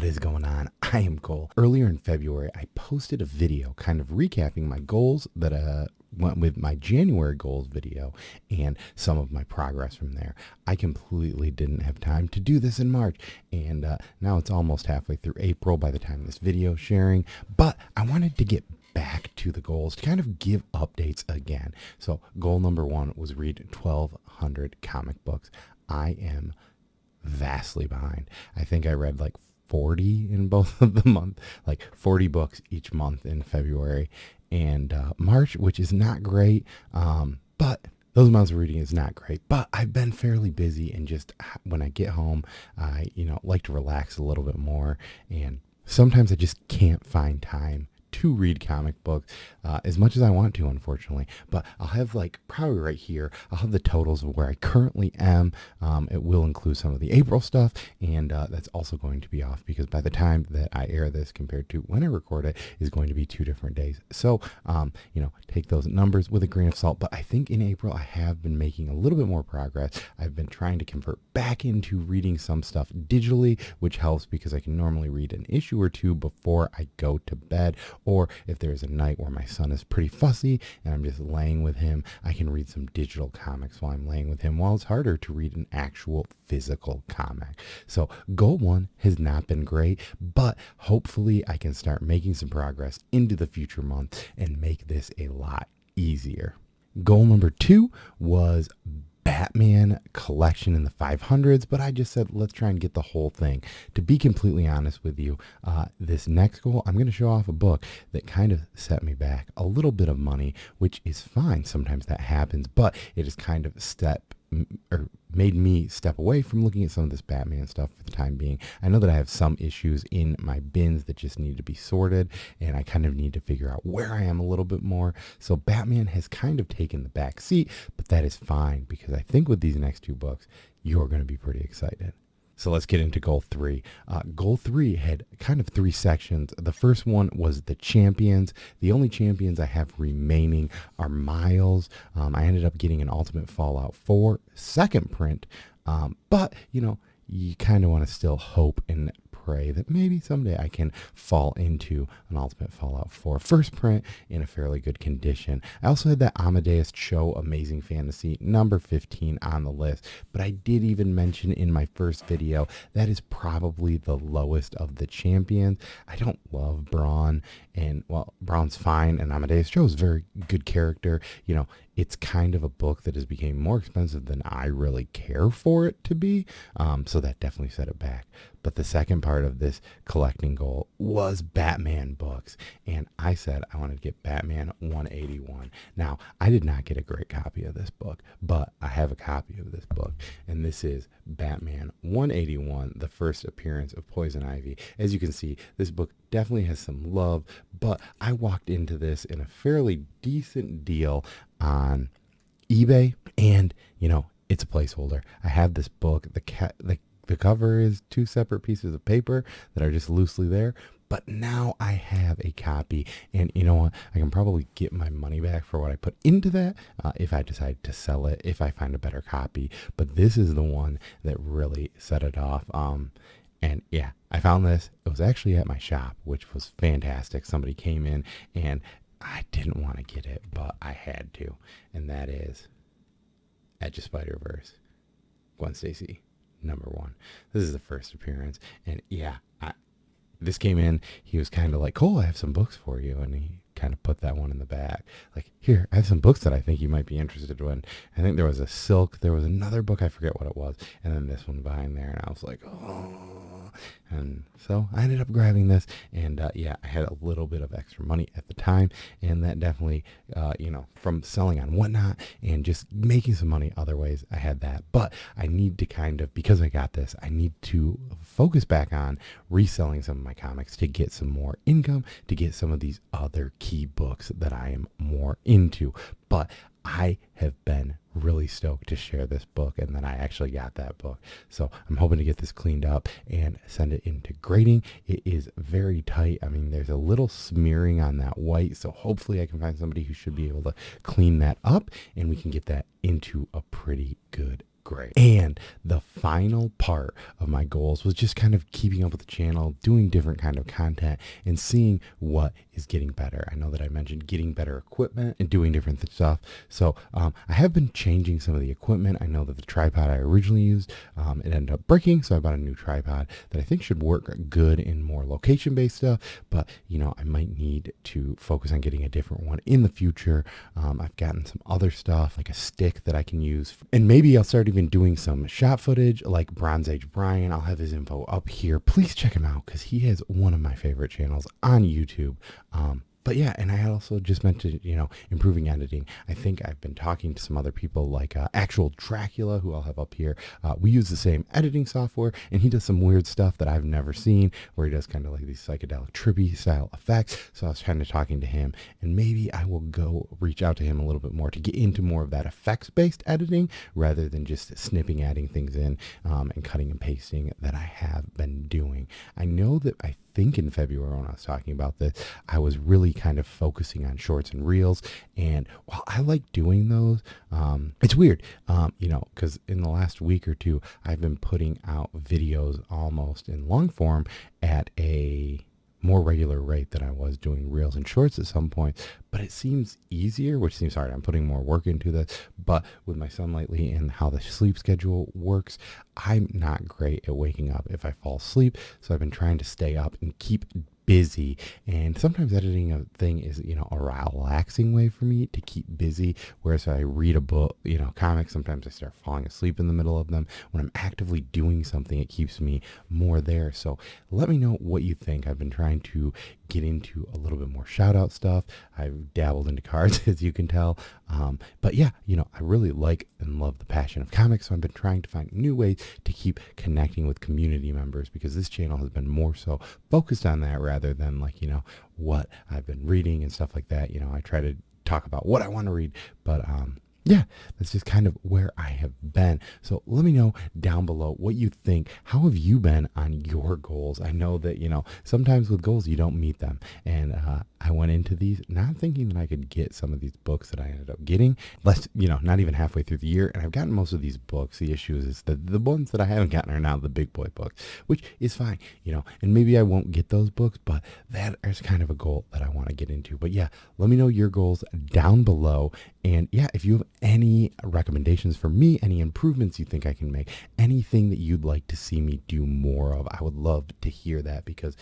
What is going on? I am Cole. Earlier in February, I posted a video kind of recapping my goals that went with my January goals video and some of my progress from there. I completely didn't have time to do this in March, and now it's almost halfway through April by the time this video is sharing, but I wanted to get back to the goals to kind of give updates again. So goal number 1 was read 1,200 comic books. I am vastly behind. I think I read like 40 in both of the month, like 40 books each month in February and March, which is not great. But those amounts of reading is not great, but I've been fairly busy, and just when I get home, I, like to relax a little bit more. And sometimes I just can't find time to read comic books as much as I want to, unfortunately. But I'll have, like, probably right here, I'll have the totals of where I currently am. It will include some of the April stuff, and that's also going to be off because by the time that I air this compared to when I record it is going to be 2 different days. So, take those numbers with a grain of salt. But I think in April I have been making a little bit more progress. I've been trying to convert back into reading some stuff digitally, which helps because I can normally read an issue or 2 before I go to bed. Or if there's a night where my son is pretty fussy and I'm just laying with him, I can read some digital comics while I'm laying with him, while it's harder to read an actual physical comic. So goal 1 has not been great, but hopefully I can start making some progress into the future month and make this a lot easier. Goal number 2 was Batman collection in the 500s, but I just said let's try and get the whole thing. To be completely honest with you, this next goal, I'm going to show off a book that kind of set me back a little bit of money, which is fine. Sometimes that happens, but it is kind of made me step away from looking at some of this Batman stuff for the time being. I know that I have some issues in my bins that just need to be sorted, and I kind of need to figure out where I am a little bit more. So Batman has kind of taken the back seat, but that is fine because I think with these next 2 books, you're going to be pretty excited. So let's get into goal 3. Goal 3 had kind of 3 sections. The first one was the champions. The only champions I have remaining are Miles. I ended up getting an Ultimate Fallout 4 second print, but you kind of want to still hope and pray that maybe someday I can fall into an Ultimate Fallout 4 first print in a fairly good condition. I also had that Amadeus Cho Amazing Fantasy number 15 on the list, but I did even mention in my first video that is probably the lowest of the champions. I don't love Braun, and well, Braun's fine, and Amadeus Cho is a very good character. It's kind of a book that has become more expensive than I really care for it to be, so that definitely set it back. But the second part of this collecting goal was Batman books, and I said I wanted to get Batman 181. Now, I did not get a great copy of this book, but I have a copy of this book, and this is Batman 181, the first appearance of Poison Ivy. As you can see, this book definitely has some love, but I walked into this in a fairly decent deal on eBay, and it's a placeholder. I have this book. The cover is 2 separate pieces of paper that are just loosely there, but now I have a copy, and you know what? I can probably get my money back for what I put into that if I decide to sell it, if I find a better copy. But this is the one that really set it off. And yeah, I found this. It was actually at my shop, which was fantastic. Somebody came in, and I didn't want to get it, but I had to. And that is Edge of Spider-Verse, Gwen Stacy, number 1. This is the first appearance. And yeah, this came in. He was kind of like, Cole, I have some books for you. And he kind of put that one in the bag. Like, here, I have some books that I think you might be interested in. I think there was a Silk. There was another book. I forget what it was. And then this one behind there. And I was like, oh. And so I ended up grabbing this, and I had a little bit of extra money at the time, and that definitely, from selling on Whatnot and just making some money other ways, I had that. But I need to because I got this, I need to focus back on reselling some of my comics to get some more income, to get some of these other key books that I am more into. But I have been really stoked to share this book, and then I actually got that book. So I'm hoping to get this cleaned up and send it into grading. It is very tight. I mean, there's a little smearing on that white, so hopefully I can find somebody who should be able to clean that up, and we can get that into a pretty good great. And the final part of my goals was just kind of keeping up with the channel, doing different kind of content and seeing what is getting better. I know that I mentioned getting better equipment and doing different stuff. So I have been changing some of the equipment. I know that the tripod I originally used, it ended up breaking. So I bought a new tripod that I think should work good in more location-based stuff. But, I might need to focus on getting a different one in the future. I've gotten some other stuff like a stick that I can use. And maybe I'll start even doing some shot footage like Bronze Age Brian. I'll have his info up here. Please check him out because he has one of my favorite channels on YouTube. But yeah, and I had also just mentioned, improving editing. I think I've been talking to some other people like Actual Dracula, who I'll have up here. We use the same editing software, and he does some weird stuff that I've never seen, where he does kind of like these psychedelic trippy style effects. So I was kind of talking to him, and maybe I will go reach out to him a little bit more to get into more of that effects-based editing rather than just snipping, adding things in, and cutting and pasting that I have been doing. I know that I think in February when I was talking about this, I was really kind of focusing on shorts and reels. And while I like doing those, it's weird, because in the last week or two, I've been putting out videos almost in long form at a more regular rate than I was doing reels and shorts at some point, but it seems easier, which seems hard. I'm putting more work into this, but with my son lately and how the sleep schedule works, I'm not great at waking up if I fall asleep. So I've been trying to stay up and keep busy, and sometimes editing a thing is a relaxing way for me to keep busy, whereas I read a book, comics, sometimes I start falling asleep in the middle of them. When I'm actively doing something, it keeps me more there. So let me know what you think. I've been trying to get into a little bit more shout out stuff. I've dabbled into cards, as you can tell, but yeah, I really like and love the passion of comics, so I've been trying to find new ways to keep connecting with community members, because this channel has been more so focused on that rather than what I've been reading and stuff like that. I try to talk about what I want to read, but yeah, that's just kind of where I have been. So let me know down below what you think. How have you been on your goals? I know that, sometimes with goals, you don't meet them. And I went into these not thinking that I could get some of these books that I ended up getting. Not even halfway through the year. And I've gotten most of these books. The issue is that the ones that I haven't gotten are now the big boy books, which is fine, and maybe I won't get those books, but that is kind of a goal that I want to get into. But yeah, let me know your goals down below. And yeah, if you have any recommendations for me, any improvements you think I can make, anything that you'd like to see me do more of, I would love to hear that, because,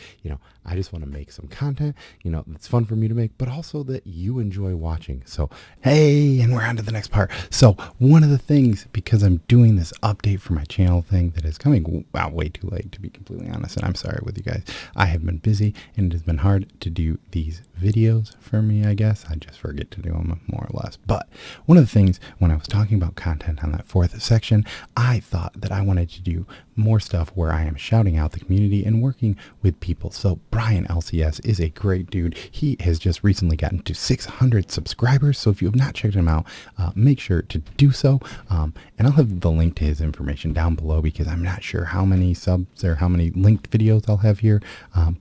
I just want to make some content, that's fun for me to make, but also that you enjoy watching. So, hey, and we're on to the next part. So one of the things, because I'm doing this update for my channel thing that is coming way too late, to be completely honest, and I'm sorry with you guys. I have been busy and it has been hard to do these videos for me, I guess. I just forget to do them more or less. But one of the things when I was talking about content on that fourth section, I thought that I wanted to do more stuff where I am shouting out the community and working with people. So Brian LCS is a great dude. He has just recently gotten to 600 subscribers. So if you have not checked him out, make sure to do so. And I'll have the link to his information down below, because I'm not sure how many subs or how many linked videos I'll have here.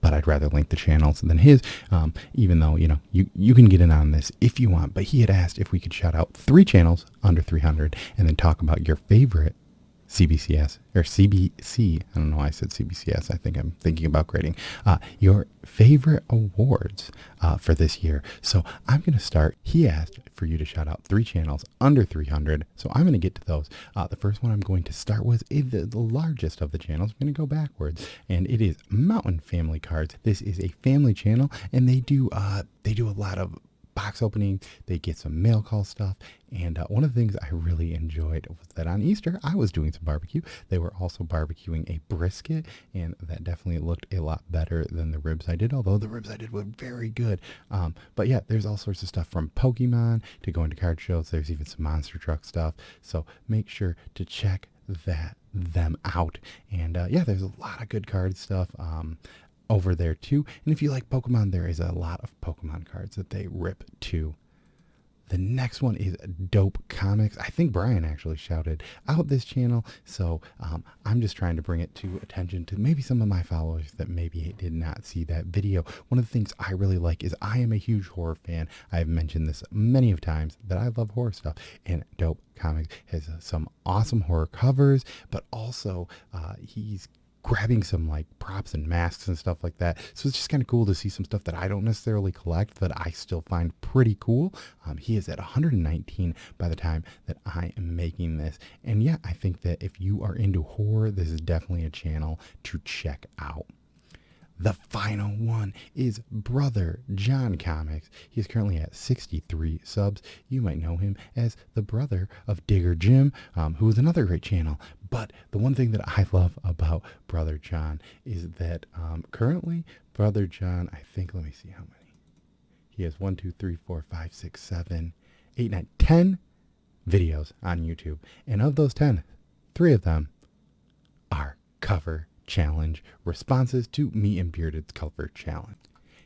But I'd rather link the channels than his, even though, you can get in on this if you want. But he had asked if we could shout out 3 channels under 300 and then talk about your favorite CBCS or CBC. I don't know why I said CBCS. I think I'm thinking about grading your favorite awards for this year. So I'm going to start. He asked for you to shout out 3 channels under 300. So I'm going to get to those. The first one I'm going to start with is the largest of the channels. I'm going to go backwards, and it is Mountain Family Cards. This is a family channel, and they do a lot of box opening. They get some mail call stuff, and one of the things I really enjoyed was that on Easter I was doing some barbecue. They were also barbecuing a brisket, and that definitely looked a lot better than the ribs I did, although the ribs I did were very good. But yeah, there's all sorts of stuff from Pokemon to going to card shows. There's even some monster truck stuff, so make sure to check them out. And yeah, there's a lot of good card stuff over there too. And if you like Pokemon, there is a lot of Pokemon cards that they rip too. The next one is Dope Comics. I think Brian actually shouted out this channel, so I'm just trying to bring it to attention to maybe some of my followers that maybe did not see that video. One of the things I really like is I am a huge horror fan. I've mentioned this many of times that I love horror stuff, and Dope Comics has some awesome horror covers, but also he's grabbing some like props and masks and stuff like that. So it's just kind of cool to see some stuff that I don't necessarily collect that I still find pretty cool. He is at 119 by the time that I am making this. And yeah, I think that if you are into horror, this is definitely a channel to check out. The final one is Brother John Comics. He is currently at 63 subs. You might know him as the brother of Digger Jim, who is another great channel. But the one thing that I love about Brother John is that currently Brother John, I think, let me see how many. He has 1, 2, 3, 4, 5, 6, 7, 8, 9, 10 videos on YouTube. And of those 10, 3 of them are cover challenge responses to Me and Bearded's cover challenge.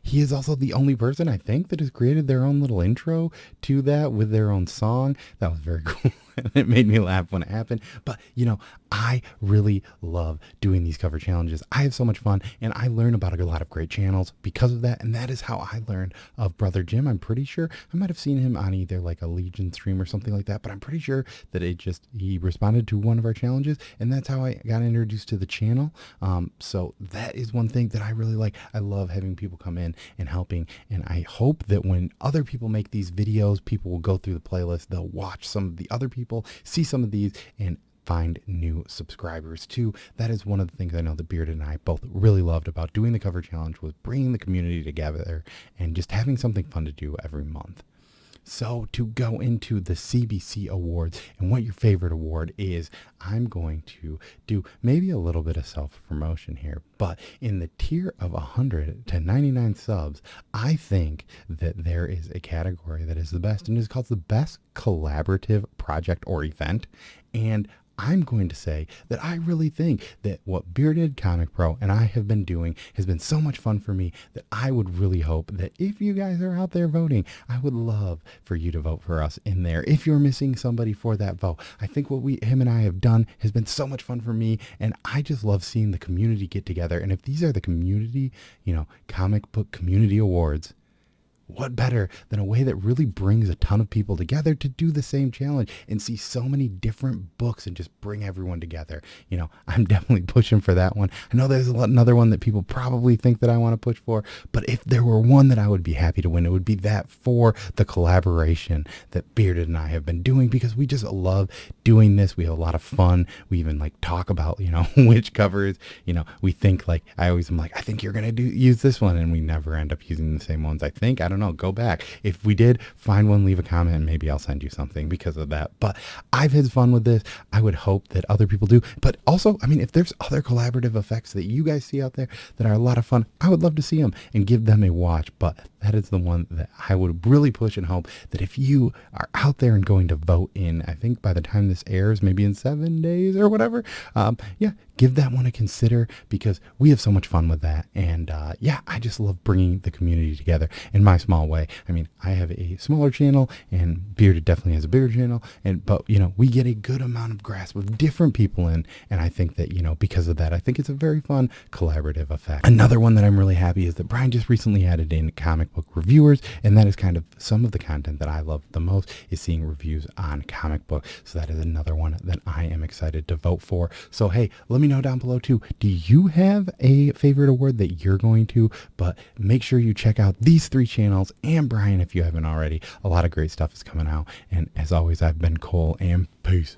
He is also the only person, I think, that has created their own little intro to that with their own song. That was very cool. It made me laugh when it happened. But, you know, I really love doing these cover challenges. I have so much fun, and I learn about a lot of great channels because of that. And that is how I learned of Brother Jim. I'm pretty sure I might have seen him on either like a Legion stream or something like that, but I'm pretty sure that he responded to one of our challenges, and that's how I got introduced to the channel. So that is one thing that I really like. I love having people come in and helping, and I hope that when other people make these videos, people will go through the playlist, they'll watch some of the other people, see some of these, and find new subscribers too. That is one of the things I know that Bearded and I both really loved about doing the cover challenge, was bringing the community together and just having something fun to do every month. So to go into the CBC Awards and what your favorite award is, I'm going to do maybe a little bit of self-promotion here, but in the tier of 100 to 99 subs, I think that there is a category that is the best, and it's called the Best Collaborative Project or Event. And I'm going to say that I really think that what Bearded Comic Pro and I have been doing has been so much fun for me that I would really hope that if you guys are out there voting, I would love for you to vote for us in there. If you're missing somebody for that vote, I think what him and I have done has been so much fun for me, and I just love seeing the community get together. And if these are the community, comic book community awards, what better than a way that really brings a ton of people together to do the same challenge and see so many different books and just bring everyone together. I'm definitely pushing for that one. I know there's another one that people probably think that I want to push for, but if there were one that I would be happy to win, it would be that for the collaboration that Bearded and I have been doing, because we just love doing this. We have a lot of fun. We even talk about, which covers, we think I always am I think you're going to use this one, and we never end up using the same ones. I don't know, go back. If we did, find one, leave a comment, and maybe I'll send you something because of that. But I've had fun with this. I would hope that other people do. But also, if there's other collaborative effects that you guys see out there that are a lot of fun, I would love to see them and give them a watch. But that is the one that I would really push and hope that if you are out there and going to vote in, I think by the time this airs, maybe in 7 days or whatever, give that one a consider, because we have so much fun with that. And I just love bringing the community together in my small way. I have a smaller channel, and Bearded definitely has a bigger channel, but we get a good amount of grasp of different people in, and I think that because of that, I think it's a very fun collaborative effect. Another one that I'm really happy is that Brian just recently added in comic book reviewers, and that is kind of some of the content that I love the most, is seeing reviews on comic book. So that is another one that I am excited to vote for. So hey, let me know down below too, do you have a favorite award that you're going to? But make sure you check out these 3 channels and Brian if you haven't already. A lot of great stuff is coming out, and as always, I've been Cole, and peace.